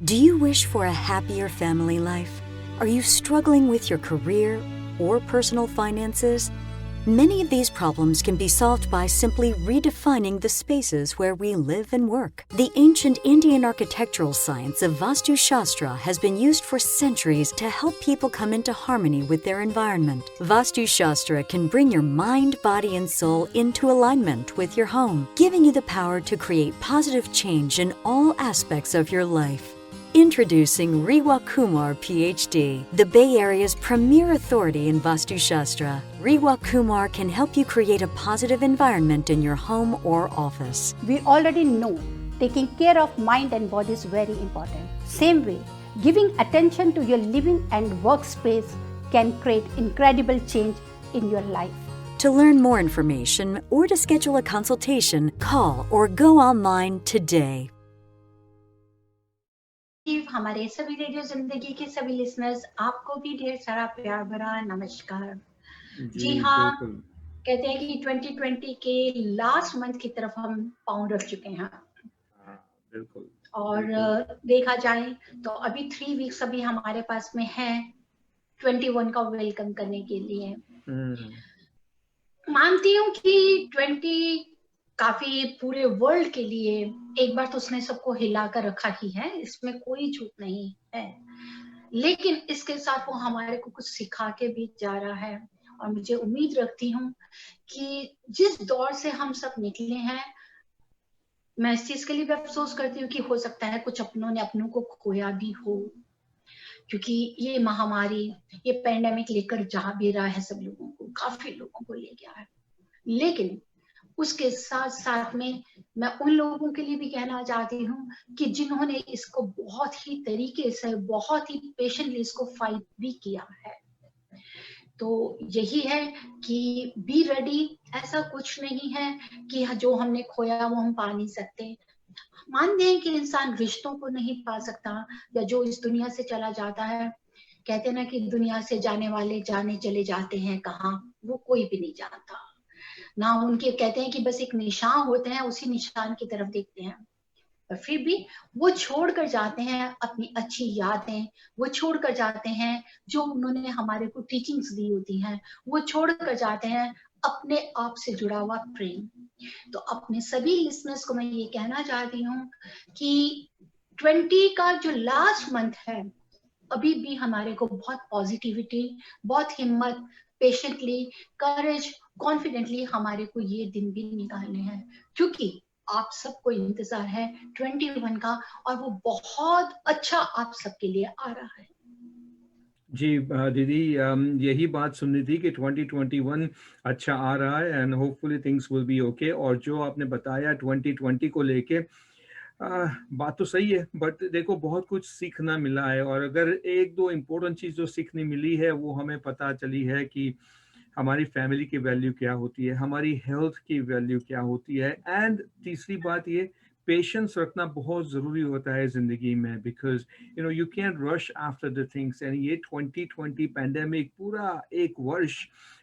Do you wish for a happier family life? Are you struggling with your career or personal finances? Many of these problems can be solved by simply redefining the spaces where we live and work. The ancient Indian architectural science of Vastu Shastra has been used for centuries to help people come into harmony with their environment. Vastu Shastra can bring your mind, body, and soul into alignment with your home, giving you the power to create positive change in all aspects of your life. Introducing Rewa Kumar, PhD, the Bay Area's premier authority in Vastu Shastra. Rewa Kumar can help you create a positive environment in your home or office. We already know taking care of mind and body is very important. Same way, giving attention to your living and workspace can create incredible change in your life. To learn more information or to schedule a consultation, call or go online today. हमारे सभी radio जिंदगी के सभी listeners, आपको भी ढेर सारा प्यार भरा नमस्कार। जी हाँ, कहते हैं कि 2020 के लास्ट मंथ की तरफ हम पाँव रख चुके हैं। बिल्कुल। और देखा जाए तो अभी 3 वीक्स अभी हमारे पास में है 21 का वेलकम करने के लिए। मानती हूँ कि 20 काफी पूरे वर्ल्ड के लिए एक बार तो उसने सबको हिला कर रखा ही है, इसमें कोई झूठ नहीं है, लेकिन इसके साथ वो हमारे को कुछ सिखा के भी जा रहा है। और मुझे उम्मीद रखती हूँ कि जिस दौर से हम सब निकले हैं, मैं इस चीज के लिए भी अफसोस करती हूँ कि हो सकता है कुछ अपनों ने अपनों को खोया भी हो, क्योंकि ये महामारी, ये पैंडेमिक लेकर जा भी रहा है, सब लोगों को, काफी लोगों को ले गया है। लेकिन उसके साथ साथ में मैं उन लोगों के लिए भी कहना चाहती हूँ कि जिन्होंने इसको बहुत ही तरीके से, बहुत ही पेशेंटली इसको फाइट भी किया है। तो यही है कि बी रेडी, ऐसा कुछ नहीं है कि जो हमने खोया वो हम पा नहीं सकते। मानते हैं कि इंसान रिश्तों को नहीं पा सकता, या जो इस दुनिया से चला जाता है, कहते हैं ना कि दुनिया से जाने वाले जाने चले जाते हैं कहाँ, वो कोई भी नहीं जानता ना। उनके कहते हैं कि बस एक निशान होते हैं, उसी निशान की तरफ देखते हैं, पर फिर भी वो छोड़ कर जाते हैं अपनी अच्छी यादें, वो छोड़ कर जाते हैं जो उन्होंने हमारे को टीचिंग्स दी होती हैं, वो छोड़ कर जाते हैं अपने आप से जुड़ा हुआ प्रेम। तो अपने सभी लिसनर्स को मैं ये कहना चाहती हूँ कि 20 का जो लास्ट मंथ है, अभी भी हमारे को बहुत पॉजिटिविटी, बहुत हिम्मत, पेशेंटली, करेज, कॉन्फिडेंटली हमारे को ये दिन भी निकालने हैं, क्योंकि आप सबको इंतजार है 21 का, और वो बहुत अच्छा आप सबके लिए आ रहा है। जी दीदी, यही बात सुननी थी कि 2021 अच्छा आ रहा है and hopefully things will be okay. और जो आपने बताया 2020 को लेके, बात तो सही है, बट देखो बहुत कुछ सीखना मिला है। और अगर एक दो इम्पोर्टेंट चीज़ जो सीखने मिली है वो हमें पता चली है कि हमारी फैमिली की वैल्यू क्या होती है, हमारी हेल्थ की वैल्यू क्या होती है, एंड तीसरी बात ये पेशेंस रखना बहुत ज़रूरी होता है ज़िंदगी में, because you can rush after the things. And ये 2020 पैंडेमिक पूरा 1 वर्ष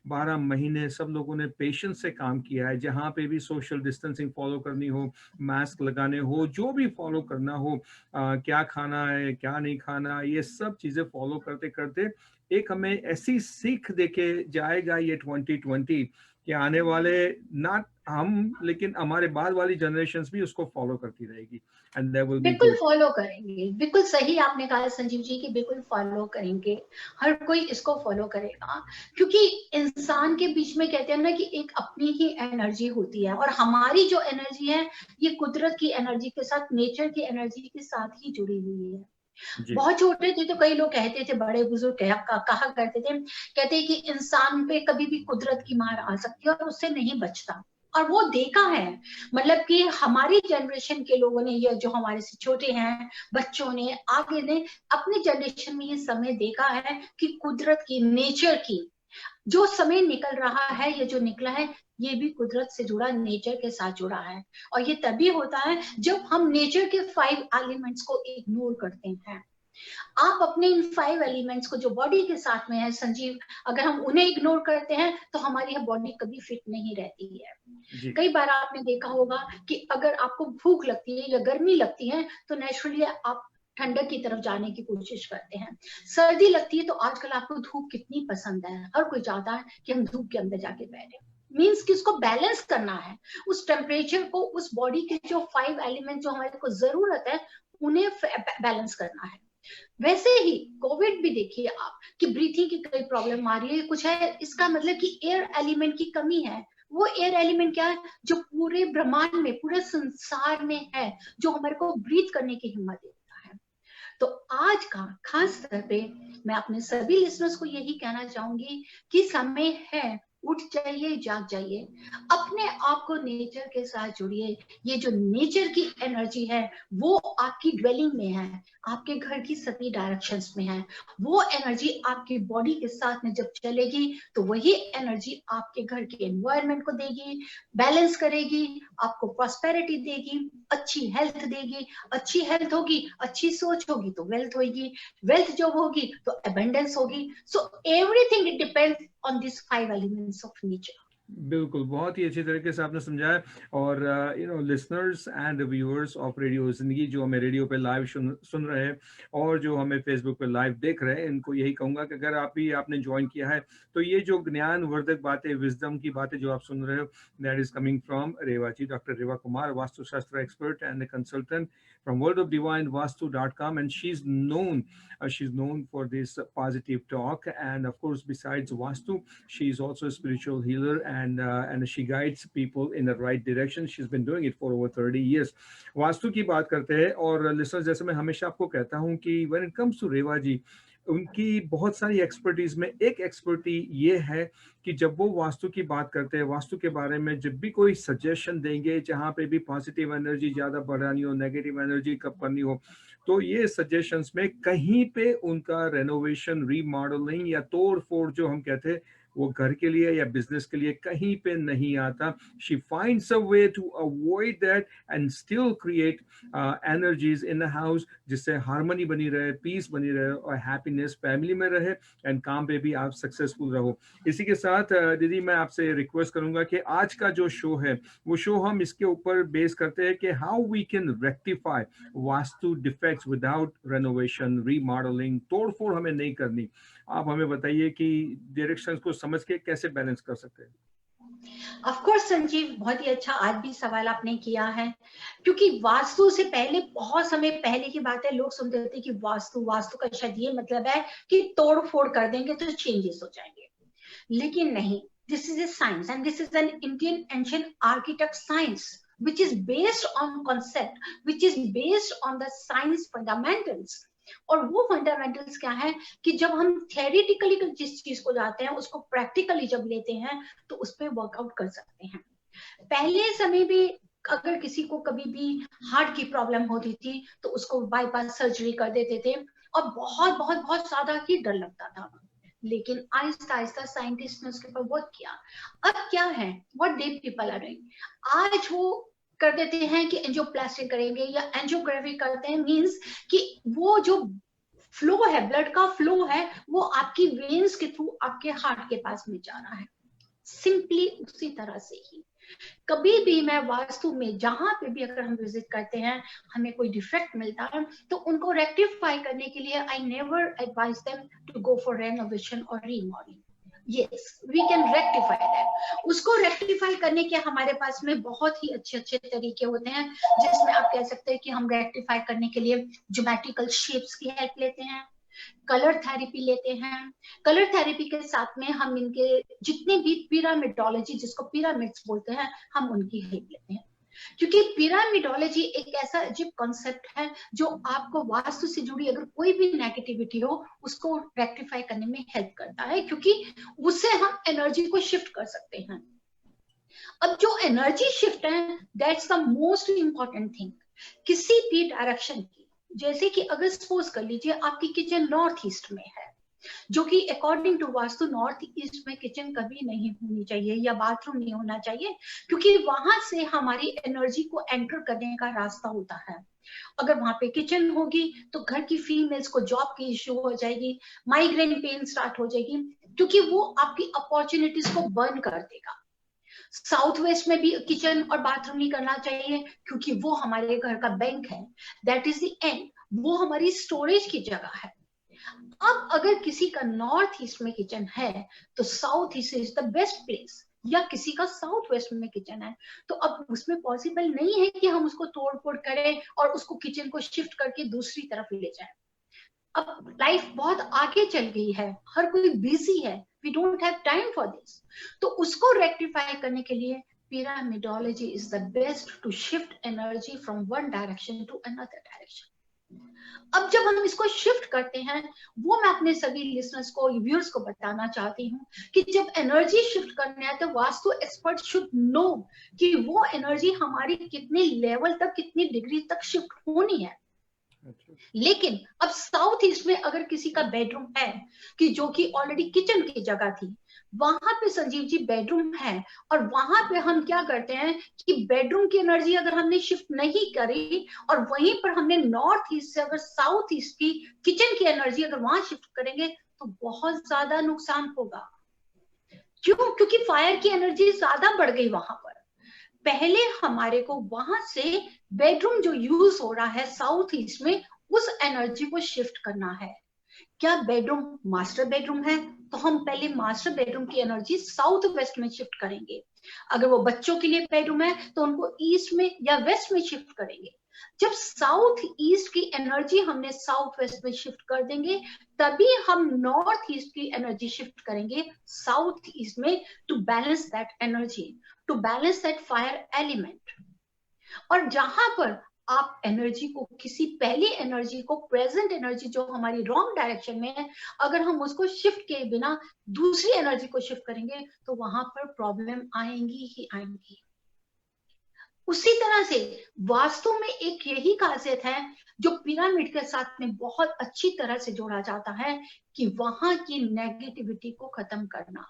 12 महीने सब लोगों ने पेशेंस से काम किया है। जहाँ पे भी सोशल डिस्टेंसिंग फॉलो करनी हो, मास्क लगाने हो, जो भी फॉलो करना हो, क्या खाना है क्या नहीं खाना, ये सब चीज़ें फॉलो करते करते एक हमें ऐसी सीख देके जाएगा ये 2020 कि आने वाले ना हम, लेकिन हमारे बाद वाली जनरेशंस भी उसको फॉलो करती रहेगी, एंड देयर विल बी बिल्कुल गुड। फॉलो करेंगे, बिल्कुल सही आपने कहा संजीव जी कि बिल्कुल फॉलो करेंगे, हर कोई इसको फॉलो करेगा, क्योंकि इंसान के बीच में कहते हैं ना कि एक अपनी ही एनर्जी होती है, और हमारी जो एनर्जी है ये कुदरत की एनर्जी के साथ, नेचर की एनर्जी के साथ ही जुड़ी हुई है। बहुत छोटे थे तो कई लोग कहते थे, बड़े बुजुर्ग कहा करते थे, कहते कि इंसान पे कभी भी कुदरत की मार आ सकती है और उससे नहीं बचता। और वो देखा है, मतलब कि हमारी जनरेशन के लोगों ने, या जो हमारे से छोटे हैं, बच्चों ने, आगे ने अपने जनरेशन में ये समय देखा है कि कुदरत की, नेचर की जो समय निकल रहा है, ये जो निकला है, ये भी कुदरत से जुड़ा, नेचर के साथ जुड़ा है। और ये तभी होता है जब हम नेचर के 5 एलिमेंट्स को इग्नोर करते हैं। आप अपने इन 5 एलिमेंट्स को जो बॉडी के साथ में है संजीव, अगर हम उन्हें इग्नोर करते हैं तो हमारी बॉडी कभी फिट नहीं रहती है। कई बार आपने देखा होगा कि अगर आपको भूख लगती है या गर्मी लगती है तो नेचुरली आप ठंडक की तरफ जाने की कोशिश करते हैं। सर्दी लगती है तो आजकल आपको धूप कितनी पसंद है, हर कोई चाहता है कि हम धूप के अंदर जाके बैठे। मीन्स कि उसको बैलेंस करना है, उस टेम्परेचर को, उस बॉडी के जो 5 एलिमेंट जो हमारे को जरूरत है उन्हें बैलेंस करना है। वैसे ही कोविड भी देखिए आप कि ब्रीथिंग की कई प्रॉब्लम आ रही है, कुछ है, इसका मतलब कि एयर एलिमेंट की कमी है। वो एयर एलिमेंट क्या है जो पूरे ब्रह्मांड में, पूरे संसार में है, जो हमारे को ब्रीथ करने की हिम्मत देता है। तो आज का खास तौर पे मैं अपने सभी लिसनर्स को यही कहना चाहूंगी कि समय है, उठ जाइए, जाग जाइए, अपने आप को नेचर के साथ जुड़िए। ये जो नेचर की एनर्जी है वो आपकी ड्वेलिंग में है, आपके घर की सभी डायरेक्शंस में है। वो एनर्जी आपकी बॉडी के साथ में जब चलेगी तो वही एनर्जी आपके घर के एनवायरनमेंट को देगी, बैलेंस करेगी, आपको प्रॉस्पेरिटी देगी, अच्छी हेल्थ देगी। अच्छी हेल्थ होगी, अच्छी सोच होगी तो वेल्थ होगी, वेल्थ जब होगी तो एबंडेंस होगी। So everything it depends on these 5 elements of nature. बिल्कुल, बहुत ही अच्छी तरीके से आपने समझाया। और listeners and viewers of radio जिंदगी जो हमें रेडियो पे लाइव सुन रहे हैं और जो हमें फेसबुक पे लाइव देख रहे हैं, इनको यही कहूंगा कि अगर आपने ज्वाइन किया है तो ये जो ज्ञानवर्धक बातें, विजडम की बातें जो आप सुन रहे हो, that is coming from Reva ji, doctor Reva Kumar, vastushastra expert and consultant from worldofdivinevastu.com, and she's known for this positive talk. And of course, besides Vastu, she's also a spiritual healer, and she guides people in the right direction. She's been doing it for over 30 years. Vastu की बात करते हैं और listeners, जैसे मैं हमेशा आपको कहता हूं कि when it comes to रेवा जी, उनकी बहुत सारी एक्सपर्टीज में एक एक्सपर्टी ये है कि जब वो वास्तु की बात करते हैं, वास्तु के बारे में जब भी कोई सजेशन देंगे, जहाँ पे भी पॉजिटिव एनर्जी ज्यादा बढ़ानी हो, नेगेटिव एनर्जी कम करनी हो, तो ये सजेशंस में कहीं पे उनका रेनोवेशन, रीमॉडलिंग या तोड़ फोड़ जो हम कहते हैं वो घर के लिए या बिजनेस के लिए कहीं पे नहीं आता। She finds a way to avoid that and still create energies in the house, जिससे हार्मनी बनी रहे, पीस बनी रहे और हैप्पीनेस फैमिली में रहे, एंड काम पे भी आप सक्सेसफुल रहो। इसी के साथ दीदी मैं आपसे रिक्वेस्ट करूंगा कि आज का जो शो है वो शो हम इसके ऊपर बेस करते हैं कि how we can rectify vastu defects without renovation, remodelling, तोड़ फोड़ हमें नहीं करनी। आप हमें बताइए कि डायरेक्शंस को समझ के कैसे बैलेंस कर सकते हैं। ऑफ कोर्स संजीव, बहुत ही अच्छा आज भी सवाल आपने किया है, क्योंकि वास्तु से पहले, बहुत समय पहले की बात है, लोग सुनते थे कि वास्तु का शायद ये मतलब है कि तोड़ फोड़ कर देंगे तो चेंजेस हो जाएंगे, लेकिन नहीं। This is a science and this is an Indian ancient architect science which is based on concept, which is based on the science fundamentals. और वो फंडामेंटल्स क्या है कि जब हम थ्योरेटिकली जिस चीज को जाते हैं उसको प्रैक्टिकली जब लेते हैं तो उस पर वर्कआउट कर सकते हैं। पहले समय भी अगर किसी को कभी भी हार्ट की प्रॉब्लम होती थी तो उसको बाईपास सर्जरी कर देते थे और बहुत बहुत बहुत ज्यादा ही डर लगता था, लेकिन आहिस्ता आहिस्ता साइंटिस्ट ने उसके ऊपर वर्क किया। अब क्या है, what they people are doing, आज वो कर देते हैं कि एंजियोप्लास्टी करेंगे या एंजियोग्राफी करते हैं, मींस कि वो जो फ्लो है, ब्लड का फ्लो है, वो आपकी वेन्स के थ्रू आपके हार्ट के पास में जा रहा है। सिंपली उसी तरह से ही कभी भी मैं वास्तु में जहां पे भी अगर हम विजिट करते हैं, हमें कोई डिफेक्ट मिलता है तो उनको रेक्टिफाई करने के लिए I never advise them to go for renovation और remodelling. Yes, we can rectify that. उसको रेक्टिफाई करने के हमारे पास में बहुत ही अच्छे तरीके होते हैं, जिसमें आप कह सकते हैं कि हम रेक्टिफाई करने के लिए ज्योमेट्रिकल शेप्स की हेल्प लेते हैं, कलर थेरेपी लेते हैं। कलर थेरेपी के साथ में हम इनके जितने भी पिरामिडोलॉजी, जिसको पिरामिड्स बोलते हैं, हम उनकी हेल्प लेते हैं, क्योंकि पिरामिडोलॉजी एक ऐसा अजीब कॉन्सेप्ट है जो आपको वास्तु से जुड़ी अगर कोई भी नेगेटिविटी हो उसको रेक्टिफाई करने में हेल्प करता है, क्योंकि उससे हम एनर्जी को शिफ्ट कर सकते हैं। अब जो एनर्जी शिफ्ट है, that's the most important thing किसी भी डायरेक्शन की। जैसे कि अगर सपोज कर लीजिए आपकी किचन नॉर्थ ईस्ट में है, जो कि according to vastu north east में किचन कभी नहीं होनी चाहिए या बाथरूम नहीं होना चाहिए, क्योंकि वहां से हमारी एनर्जी को एंटर करने का रास्ता होता है। अगर वहां पे किचन होगी तो घर की फीमेल्स को जॉब की इश्यू हो जाएगी, माइग्रेन पेन स्टार्ट हो जाएगी, क्योंकि वो आपकी अपॉर्चुनिटीज को बर्न कर देगा। साउथ वेस्ट में भी किचन और बाथरूम नहीं करना चाहिए, क्योंकि वो हमारे घर का बैंक है, दैट इज द एंड। वो हमारी स्टोरेज की जगह है। अब अगर किसी का नॉर्थ ईस्ट में किचन है तो south east is the best place, या किसी का साउथ वेस्ट में किचन है तो अब उसमें पॉसिबल नहीं है कि हम उसको तोड़ फोड़ करें और उसको किचन को शिफ्ट करके दूसरी तरफ ले जाएं। अब लाइफ बहुत आगे चल गई है, हर कोई बिजी है, we don't have time for this. तो उसको रेक्टिफाई करने के लिए pyramidology is the best to shift energy from one direction to another direction. अब जब हम इसको शिफ्ट करते हैं, वो मैं अपने सभी लिसनर्स को, व्यूअर्स को बताना चाहती हूँ कि जब एनर्जी शिफ्ट करने है तो वास्तु एक्सपर्ट शुड नो कि वो एनर्जी हमारी कितने लेवल तक, कितनी डिग्री तक शिफ्ट होनी है। लेकिन अब साउथ ईस्ट में अगर किसी का बेडरूम है कि जो कि ऑलरेडी किचन की जगह थी, वहां पे संजीव जी बेडरूम है, और वहां पे हम क्या करते हैं कि बेडरूम की एनर्जी अगर हमने शिफ्ट नहीं करी और वहीं पर हमने नॉर्थ ईस्ट से अगर साउथ ईस्ट की किचन की एनर्जी अगर वहां शिफ्ट करेंगे तो बहुत ज्यादा नुकसान होगा। क्यों? क्योंकि फायर की एनर्जी ज्यादा बढ़ गई वहां पर। पहले हमारे को वहां से बेडरूम जो यूज हो रहा है साउथ ईस्ट में, उस एनर्जी को शिफ्ट करना है। क्या बेडरूम मास्टर बेडरूम है तो हम पहले मास्टर बेडरूम की एनर्जी साउथ वेस्ट में शिफ्ट करेंगे। अगर वो बच्चों के लिए बेडरूम है तो उनको ईस्ट में या वेस्ट में शिफ्ट करेंगे। जब साउथ ईस्ट की एनर्जी हमने साउथ वेस्ट में शिफ्ट कर देंगे, तभी हम नॉर्थ ईस्ट की एनर्जी शिफ्ट करेंगे साउथ ईस्ट में, to balance that energy, to balance that fire element. और जहां पर आप एनर्जी को, किसी पहली एनर्जी को, प्रेजेंट एनर्जी जो हमारी रॉन्ग डायरेक्शन में है, अगर हम उसको शिफ्ट किए बिना दूसरी एनर्जी को शिफ्ट करेंगे तो वहां पर प्रॉब्लम आएंगी ही आएंगी। उसी तरह से वास्तु में एक यही खासियत है जो पिरामिड के साथ में बहुत अच्छी तरह से जोड़ा जाता है कि वहां की नेगेटिविटी को खत्म करना,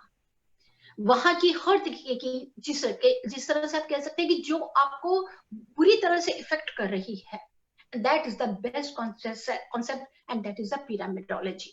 वहां की हर तरीके की, जिस तरह से आप कह सकते हैं कि जो आपको बुरी तरह से इफेक्ट कर रही है, that is the best concept and that is the pyramidology.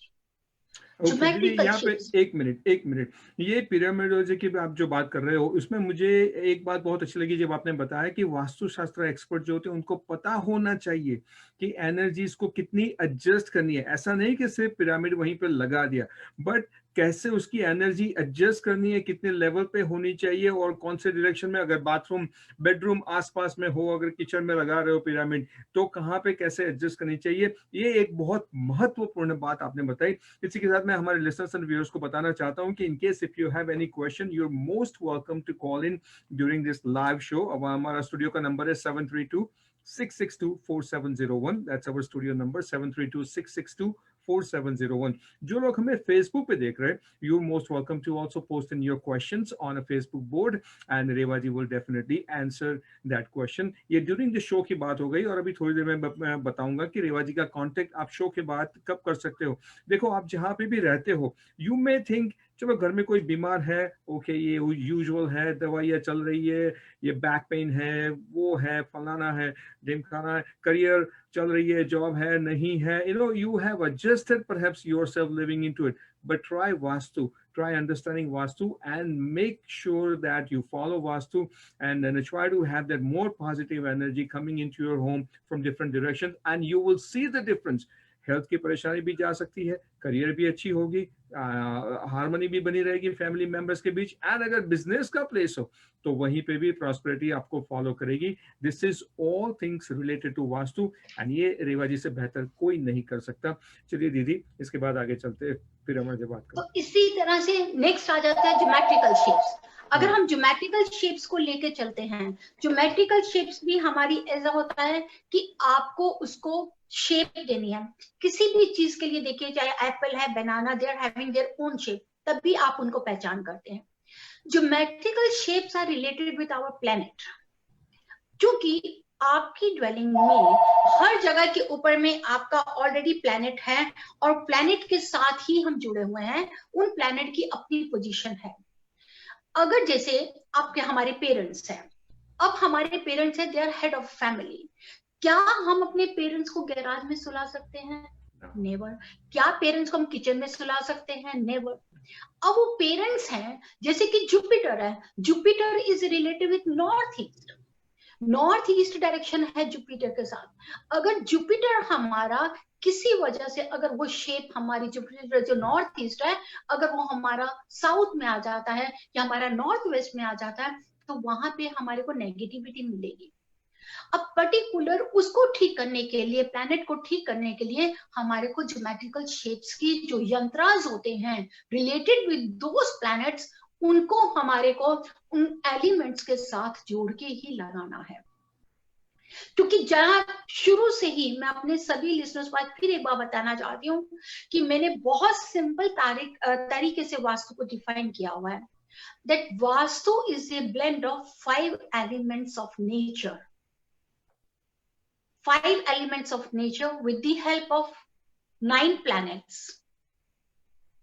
दीदी यहाँ पे एक मिनट, ये पिरामिडोलॉजी की आप जो बात कर रहे हो, उसमें मुझे एक बात बहुत अच्छी लगी जब आपने बताया कि वास्तुशास्त्र एक्सपर्ट जो होते हैं उनको पता होना चाहिए कि एनर्जीज को कितनी एडजस्ट करनी है। ऐसा नहीं कि सिर्फ पिरामिड वहीं पे लगा दिया, बट कैसे उसकी एनर्जी एडजस्ट करनी है, कितने लेवल पे होनी चाहिए और कौन से डायरेक्शन में। अगर बाथरूम, बेडरूम आसपास में हो, अगर किचन में लगा रहे हो पिरामिड, तो कहाँ पे कैसे एडजस्ट करनी चाहिए। ये एक बहुत महत्वपूर्ण बात आपने बताई। इसी के साथ मैं हमारे लिसनर्स एंड व्यूअर्स को बताना चाहता हूँ कि in case if you have any question, you are most welcome to call in during this live show. अब हमारा स्टूडियो का नंबर है 732-662-4701। That's our studio number 732-662-4701। जो लोग हमें फेसबुक पे देख रहे हैं, you most welcome to also post in your questions on a Facebook board and Reva ji will definitely answer that question. ये ड्यूरिंग द शो की बात हो गई और अभी थोड़ी देर में मैं बताऊंगा कि रेवा जी का कांटेक्ट आप शो के बाद कब कर सकते हो। देखो, आप जहां पे भी रहते हो, यू मे थिंक चलो घर में कोई बीमार है, ओके ये यूजुअल है, दवाइयाँ चल रही है, ये बैक पेन है, वो है, फलाना है, ढिमकाना है, करियर चल रही है, जॉब है, नहीं है, you have adjusted perhaps yourself living into it, but try Vastu, try understanding Vastu and make sure that you follow Vastu and then try to have that more positive energy coming into your home from different directions and you will see the difference. Health की परेशानी भी जा सकती है, career भी अच्छी होगी, harmony भी बनी रहेगी फैमिली मेंबर्स के बीच, एंड अगर बिजनेस का प्लेस हो तो वहीं पे भी प्रॉस्पेरिटी आपको फॉलो करेगी। This is all things related to vastu and ये रेवा जी से बेहतर कोई नहीं कर सकता। चलिए दीदी, इसके बाद आगे चलते हैं, फिर हमारे बात करें। तो इसी तरह से नेक्स्ट आ जाता है ज्योमेट्रिकल शेप्स। अगर हम ज्योमेट्रिकल शेप्स को लेके चलते हैं, ज्योमेट्रिकल शेप्स भी हमारी ऐसा होता है कि आपको उसको शेप देनी है। किसी भी चीज के लिए देखिए, चाहे एप्पल है, banana, they are having their own shape, तब भी आप उनको पहचान करते हैं। Geometrical shapes are related with our planet, क्योंकि आपकी ड्वेलिंग में हर जगह के ऊपर में आपका ऑलरेडी प्लैनेट है और प्लैनेट के साथ ही हम जुड़े हुए हैं, उन प्लैनेट की अपनी पोजीशन है। अगर जैसे आपके हमारे पेरेंट्स हैं, अब हमारे पेरेंट्स हैं, they are head of family. क्या हम अपने पेरेंट्स को गैराज में सुला सकते हैं? नेवर। क्या पेरेंट्स को हम किचन में सुला सकते हैं? नेवर। अब वो पेरेंट्स हैं, जैसे कि जुपिटर है, Jupiter is related with north east. North east direction है जुपिटर के साथ। अगर जुपिटर हमारा किसी वजह से, अगर वो शेप हमारी जुपिटर जो नॉर्थ ईस्ट है, अगर वो हमारा साउथ में आ जाता है या हमारा नॉर्थ वेस्ट में आ जाता है, तो वहां पे हमारे को नेगेटिविटी मिलेगी। अब पर्टिकुलर उसको ठीक करने के लिए, प्लैनेट को ठीक करने के लिए हमारे को ज्योमेट्रिकल शेप्स की जो यंत्रास होते हैं रिलेटेड विद दोस प्लैनेट्स, उनको हमारे को उन एलिमेंट्स के साथ जोड़ के ही लगाना है। क्योंकि जहां शुरू से ही मैं अपने सभी लिसनर्स को फिर एक बार बताना चाहती हूँ कि मैंने बहुत सिंपल तरीके से वास्तु को डिफाइन किया हुआ है, that vastu is a blend of 5 elements of nature, 5 elements of nature with the help of 9 planets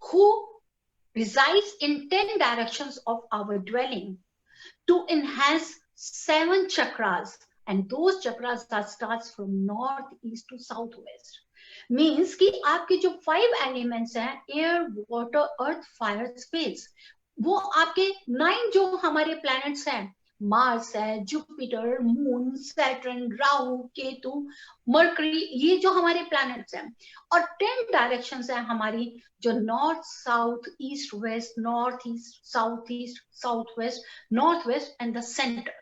who resides in 10 directions of our dwelling to enhance 7 chakras, and those chakras that starts from north east to southwest. Means कि आपके जो 5 elements हैं, air, water, earth, fire, space, वो आपके 9 जो हमारे planets हैं, Mars है, Jupiter, moon, Saturn, Rahu, Ketu, mercury, ये जो हमारे प्लैनेट्स हैं, और 10 डायरेक्शंस हैं हमारी, जो north, south, east, west, north east, south west, north west and the centre.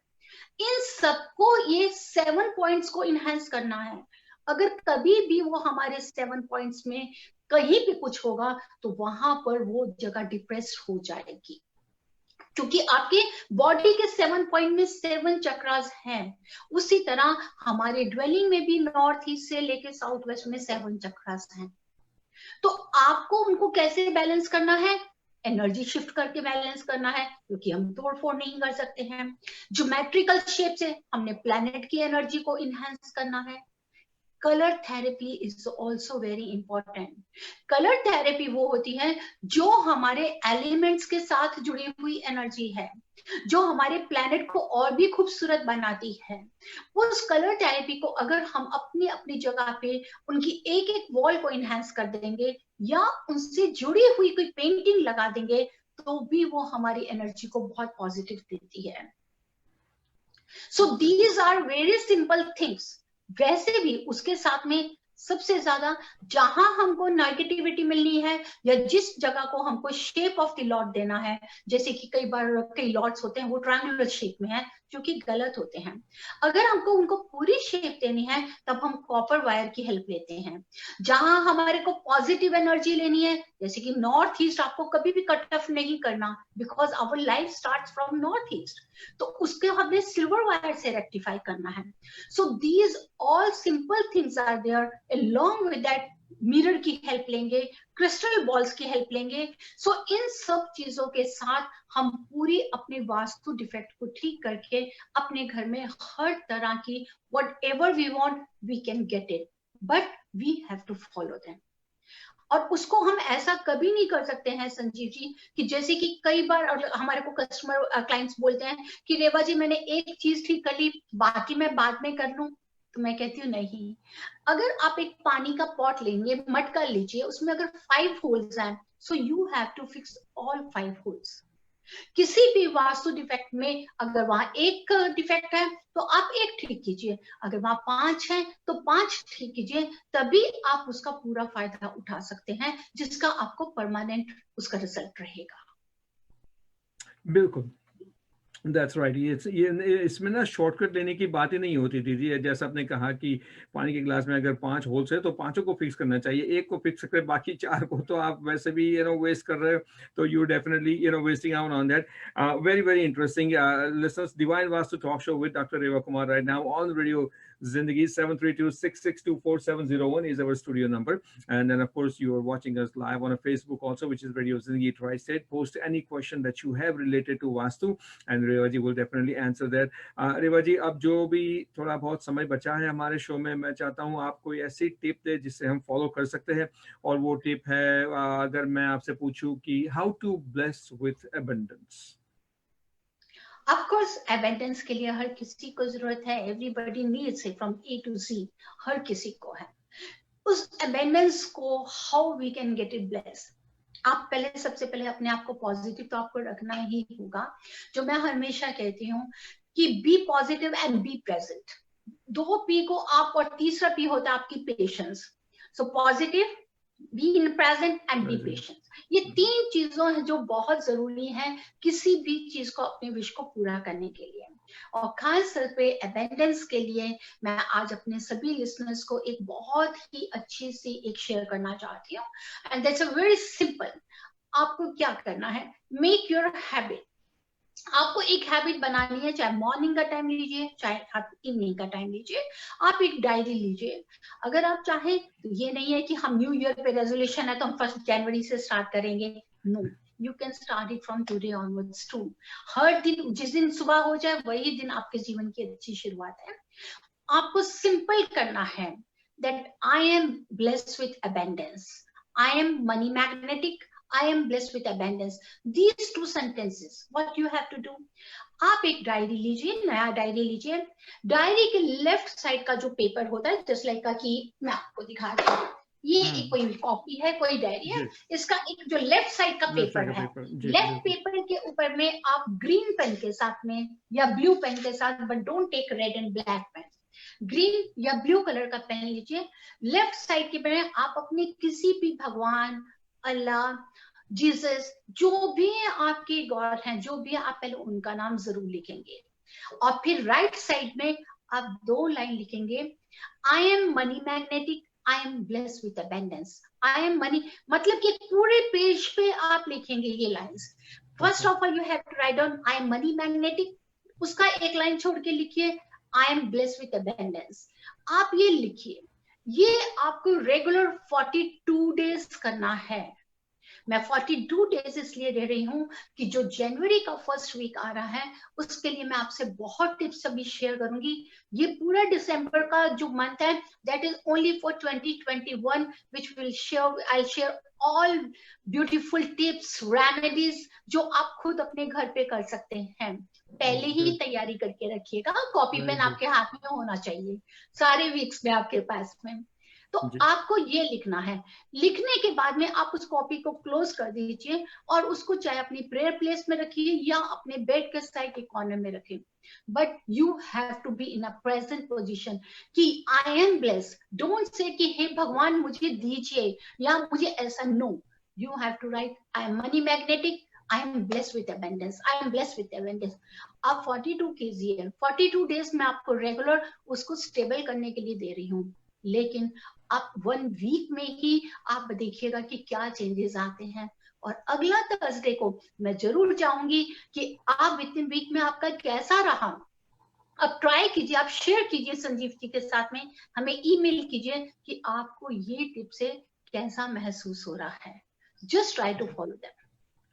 इन सबको ये 7 पॉइंट्स को इनहेंस करना है। अगर कभी भी वो हमारे 7 पॉइंट्स में कहीं भी कुछ होगा तो वहां पर वो जगह डिप्रेस हो जाएगी, क्योंकि आपके बॉडी के 7 पॉइंट में 7 चक्रास हैं। उसी तरह हमारे ड्वेलिंग में भी नॉर्थ ईस्ट से लेके साउथ वेस्ट में 7 चक्रास हैं। तो आपको उनको कैसे बैलेंस करना है? एनर्जी शिफ्ट करके बैलेंस करना है, क्योंकि हम तोड़ फोड़ नहीं कर सकते हैं। ज्योमेट्रिकल शेप से हमने प्लैनेट की एनर्जी को इनहेंस करना है। Colour therapy is also very important. Colour therapy वो होती है जो हमारे एलिमेंट्स के साथ जुड़ी हुई एनर्जी है, जो हमारे प्लैनेट को और भी खूबसूरत बनाती है। उस कलर थेरेपी को अगर हम अपनी अपनी जगह पे उनकी एक एक वॉल को इनहेंस कर देंगे या उनसे जुड़ी हुई कोई पेंटिंग लगा देंगे, तो भी वो हमारी एनर्जी को बहुत पॉजिटिव देती है। So these are very simple things. वैसे भी उसके साथ में सबसे ज्यादा जहां हमको नेगेटिविटी मिलनी है या जिस जगह को हमको शेप ऑफ द लॉर्ड देना है, जैसे कि कई बार कई लॉर्ड्स होते हैं वो ट्रायंगुलर शेप में है, जो कि गलत होते हैं। अगर हमको उनको पूरी शेप देनी है तब हम कॉपर वायर की हेल्प लेते हैं। जहां हमारे को पॉजिटिव एनर्जी लेनी है, जैसे कि नॉर्थ ईस्ट, आपको कभी भी कट ऑफ नहीं करना, because our life starts from north east, तो उसके हमें सिल्वर वायर से रेक्टिफाई करना है। So these all simple things are there. along with that mirror की हेल्प लेंगे, क्रिस्टल बॉल्स की हेल्प लेंगे। सो इन सब चीजों के साथ हम पूरी अपने वास्तु डिफेक्ट को ठीक करके अपने घर में हर तरह की whatever we want we can get it, but we have to follow them। और उसको हम ऐसा कभी नहीं कर सकते हैं संजीव जी कि जैसे कि कई बार हमारे को कस्टमर क्लाइंट्स बोलते हैं कि रेवा जी मैंने एक चीज ठीक कर ली, बाकी मैं बाद में कर लूं। तो मैं कहती हूँ नहीं, अगर आप एक पानी का पॉट लेंगे, मटका लीजिए, उसमें अगर 5 होल्स हैं, so you have to fix all 5 holes. किसी भी वास्तु डिफेक्ट में अगर वहां एक डिफेक्ट है तो आप एक ठीक कीजिए, अगर वहां 5 है तो 5 ठीक कीजिए, तभी आप उसका पूरा फायदा उठा सकते हैं, जिसका आपको परमानेंट उसका रिजल्ट रहेगा। बिल्कुल, दैट्स राइट। ये इसमें ना शॉर्टकट लेने की बात ही नहीं होती थी। जैसा आपने कहा कि पानी के ग्लास में अगर 5 होल्स है तो 5 को फिक्स करना चाहिए, एक को फिक्स करें, बाकी 4 को तो आप वैसे भी वेस्ट कर रहे हो, तो you definitely wasting out on that. Very very interesting listeners, divine vastu talk show with doctor Reva Kumar right now on radio Zindagi। 732-662-4701 is our studio number, and then of course you are watching us live on a Facebook also, which is Radio Zindagi Tri-State. Post any question that you have related to Vastu and Rewa ji will definitely answer that। Rewa ji, अब जो भी थोड़ा बहुत समय बचा है हमारे show में, मैं चाहता हूँ आप कोई ऐसी टिप दे जिससे हम फॉलो कर सकते हैं, और वो टिप है अगर मैं आपसे पूछूं कि how to bless with abundance. Of course abundance के लिए हर किसी को जरूरत है, everybody needs it from A to Z, हर किसी को है। उस एबंडेंस को how we can get it bless, आप पहले सबसे पहले अपने आप को पॉजिटिव तो आपको रखना ही होगा। जो मैं हमेशा कहती हूँ कि be positive and be present. 2 P को आप, और तीसरा पी होता है आपकी patience. So positive, be in present and be patience. ये 3 चीजों हैं जो बहुत जरूरी हैं किसी भी चीज को, अपने विश को पूरा करने के लिए। और खास तौर पे अबेंडेंस के लिए मैं आज अपने सभी लिसनर्स को एक बहुत ही अच्छी सी एक शेयर करना चाहती हूँ, and that's a very simple. आपको क्या करना है, मेक योर हैबिट। आपको एक हैबिट बनानी है, चाहे मॉर्निंग का टाइम लीजिए, चाहे आप इवनिंग का टाइम लीजिए, आप एक डायरी लीजिए। अगर आप चाहें तो ये नहीं है कि हम न्यू ईयर पे रेजोल्यूशन है तो हम 1 जनवरी से स्टार्ट करेंगे। No, you can start it from today onwards too. हर दिन, जिस दिन सुबह हो जाए वही दिन आपके जीवन की अच्छी शुरुआत है। आपको सिंपल करना है that I am blessed with abundance, I am money magnetic, I am blessed with abundance. These 2 sentences, what you have to do, आप एक डायरी लीजिए, नया डायरी लीजिए। डायरी के लेफ्ट साइड का जो पेपर होता है, जस्ट लाइक का कि मैं आपको दिखा रही हूँ, ये एक कोई कॉपी है, कोई डायरी है, इसका एक जो लेफ्ट साइड का पेपर है, लेफ्ट पेपर के ऊपर में आप ग्रीन पेन के साथ में या ब्लू पेन के साथ, but don't take red and black pen, green या ब्लू कलर का पेन लीजिए। लेफ्ट साइड के पे आप अपने किसी भी भगवान, अल्लाह, जीसस, जो भी आपके गॉड हैं, जो भी आप पहले उनका नाम जरूर लिखेंगे। और फिर राइट साइड में आप 2 लाइन लिखेंगे, I am money magnetic, I am blessed with abundance. I am money, मतलब कि पूरे पेज पे आप लिखेंगे ये lines. First of all you have to write down I am money magnetic, उसका एक लाइन छोड़ के लिखिए I am blessed with abundance. आप ये लिखिए, ये आपको रेगुलर 42 डेज करना है। मैं 42 डेज इसलिए दे रही हूँ कि जो जनवरी का फर्स्ट वीक आ रहा है उसके लिए मैं आपसे बहुत टिप्स अभी शेयर करूंगी। ये पूरा दिसंबर का जो मंथ है that is only for 2021 which will share, I share all beautiful tips, remedies जो आप खुद अपने घर पे कर सकते हैं। पहले ही तैयारी करके रखिएगा, कॉपी पेन आपके हाथ में होना चाहिए सारे वीक्स में आपके पास में। तो आपको ये लिखना है। लिखने के बाद में आप उस कॉपी को क्लोज कर दीजिए और उसको चाहे अपनी प्रेयर प्लेस में रखिए या अपने बेड के साइड के कॉर्नर में रखिए। But you have to be in a present position कि I am blessed. Don't say कि हे भगवान मुझे दीजिए या मुझे ऐसा, no, you have to write I am money magnetic, I am blessed with abundance, I am blessed with abundance. आप 42 कीजिए, 42 डेज में आपको रेगुलर उसको स्टेबल करने के लिए दे रही हूँ। लेकिन आप 1 वीक में ही आप देखिएगा कि क्या चेंजेस आते हैं। और अगला थर्सडे को मैं जरूर चाहूंगी कि आप विद इन वीक में आपका कैसा रहा, अब ट्राई कीजिए, आप शेयर कीजिए संजीव जी के साथ में, हमें ईमेल कीजिए कि आपको ये टिप से कैसा महसूस हो रहा है। Just try to follow that.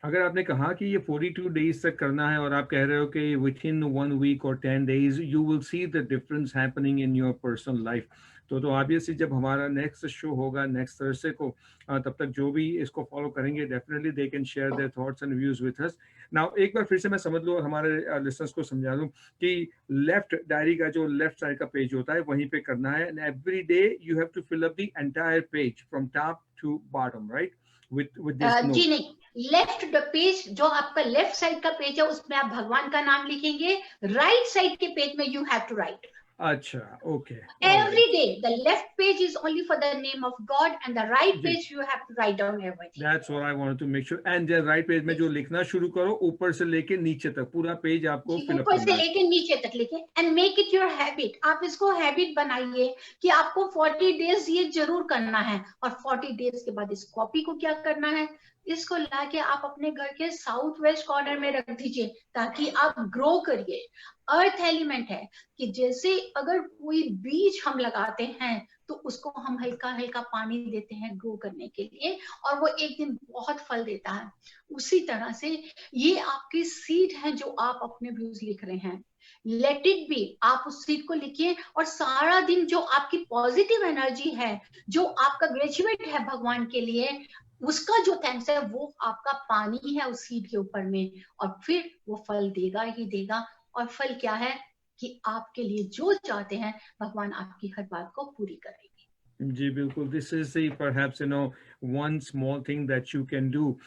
अगर आपने कहा कि ये 42 डेज तक करना है और आप कह रहे हो कि विद इन 1 वीक और 10 days you will see the difference happening in your personal life, तो ऑब्वियसली जब हमारा नेक्स्ट शो होगा नेक्स्ट थर्सडे को, तब तक जो भी इसको फॉलो करेंगे definitely they can share their thoughts and views with us. Now एक बार फिर से मैं समझ लूँ, हमारे लिसनर्स को समझा दूँ कि लेफ्ट डायरी का जो लेफ्ट साइड का पेज होता है वहीं पे करना है, and every day you have to fill up the entire page from top to bottom, right, with this note. जी नहीं, लेफ्ट पेज जो आपका लेफ्ट साइड का पेज है उसमें आप भगवान का नाम लिखेंगे, राइट साइड के पेज में यू हैव टू राइट अच्छा, okay. Every day, the left page is only for the name of God, and the right page you have to write down everything. That's what I wanted to make sure. And the right page में जो लिखना शुरू करो, ऊपर से लेके नीचे तक पूरा पेज आपको fill up ऊपर से लेके नीचे तक लिखें, and make it your habit. आप इसको हैबिट बनाइए कि आपको 40 डेज ये जरूर करना है, और 40 डेज के बाद इस कॉपी को क्या करना है, इसको लाके आप अपने घर के साउथ वेस्ट कॉर्नर में रख दीजिए ताकि आप ग्रो करिए। अर्थ एलिमेंट है कि जैसे अगर कोई बीज हम लगाते हैं तो उसको हम हल्का हल्का पानी देते हैं ग्रो करने के लिए, और वो एक दिन बहुत फल देता है। उसी तरह से ये आपकी सीड है जो आप अपने व्यूज लिख रहे हैं। लेट इट बी, आप उस सीड को लिखिए, और सारा दिन जो आपकी पॉजिटिव एनर्जी है, जो आपका ग्रेजुएट है भगवान के लिए, उसका जो थैंक्स है वो आपका पानी है उस सीड के ऊपर में, और फिर वो फल देगा ही देगा। और फल क्या है कि आपके लिए जो चाहते हैं भगवान आपकी हर बात को पूरी करेंगे। जी बिल्कुल, this is the perhaps one small thing that you can do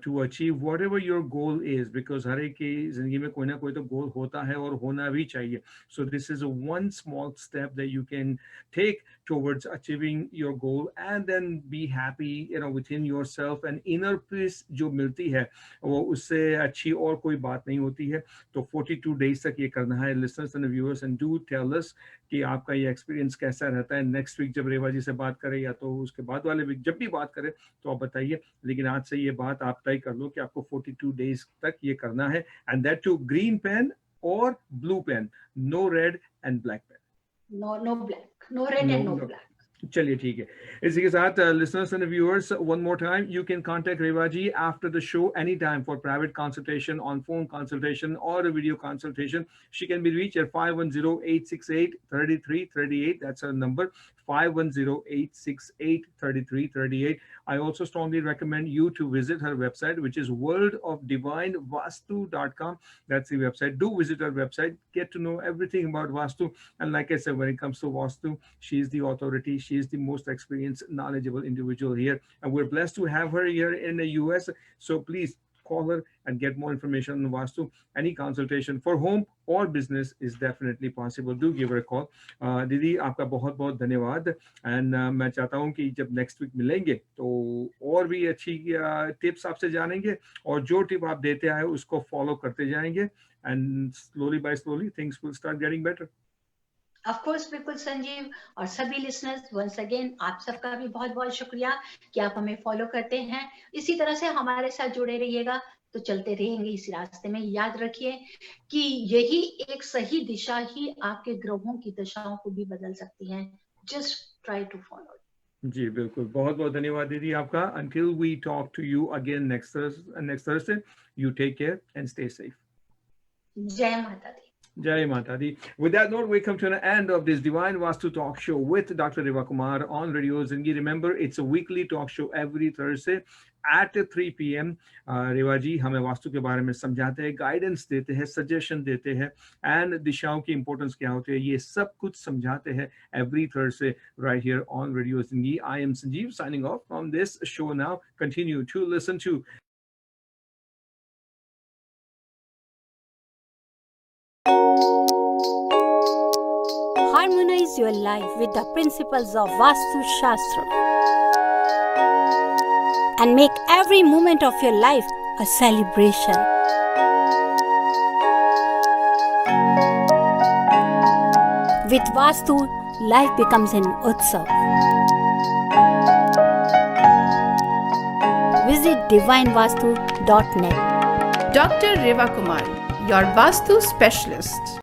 to achieve whatever your goal is, because हर एक की जिंदगी में कोई ना कोई तो गोल होता है और होना भी चाहिए. So this is a one small step that you can take towards achieving your goal, and then be happy within yourself, and inner peace जो मिलती है वो उससे अच्छी और कोई बात नहीं होती है. तो 42 days तक ये करना है. Listeners and viewers, and do tell us कि आपका ये एक्सपीरियंस कैसा रहता है. नेक्स्ट वीक जब रेवा जी से बात करें या तो उसके बाद वाले वीक जब भी बात करें तो आप बताइए. लेकिन आज से ये बात आप तय कर लो कि आपको 42 डेज तक ये करना है, and that too green pen और blue pen, no red and black pen. No black, no red and no black. चलिए ठीक है. इसी के साथ listeners and viewers, one more time, you can contact Reva ji after the show anytime for private consultation, on phone consultation or a video consultation. She can be reached at 510-868-3338. That's her number, 510-868-3338. I also strongly recommend you to visit her website, which is worldofdivinevastu.com. That's the website. Do visit her website, get to know everything about Vastu. And like I said, when it comes to Vastu, she is the authority. She is the most experienced, knowledgeable individual here. And we're blessed to have her here in the US. So please call her and get more information on Vastu. Any consultation for home or business is definitely possible. Do give her a call. दीदी आपका बहुत बहुत धन्यवाद. And मैं चाहता हूँ कि जब नेक्स्ट वीक मिलेंगे तो और भी अच्छी टिप्स आपसे जानेंगे, और जो टिप आप देते आए उसको फॉलो करते जाएंगे, and slowly by slowly things will start getting better. Of course, बिल्कुल संजीव. और सभी लिसनर्स, वंस अगेन आप सबका भी बहुत बहुत शुक्रिया कि आप हमें फॉलो करते हैं. इसी तरह से हमारे साथ जुड़े रहिएगा तो चलते रहेंगे इस रास्ते में. याद रखिए कि यही एक सही दिशा ही आपके ग्रहों की दशाओं को भी बदल सकती है. Just try to follow. जी बिल्कुल, बहुत बहुत धन्यवाद दीदी आपका. Until we talk to you again next Thursday, you take care and stay safe. जय माता दी. Jai Mata Di. With that note, we come to an end of this Divine Vastu Talk Show with Dr. Reva Kumar on Radio Zindagi. Remember, it's a weekly talk show every Thursday at 3 p.m. रेवा जी हमें वास्तु के बारे में समझाते हैं, guidance देते हैं, suggestion देते हैं, एंड दिशाओं की इंपॉर्टेंस क्या होती है, ये सब कुछ समझाते हैं every Thursday right here on Radio Zindagi. I am Sanjeev signing off from this show now. Continue to listen to Harmonize your life with the principles of Vastu Shastra and make every moment of your life a celebration. With Vastu, life becomes an utsav. Visit divinevastu.net. Dr. Reva Kumar, your Vastu specialist.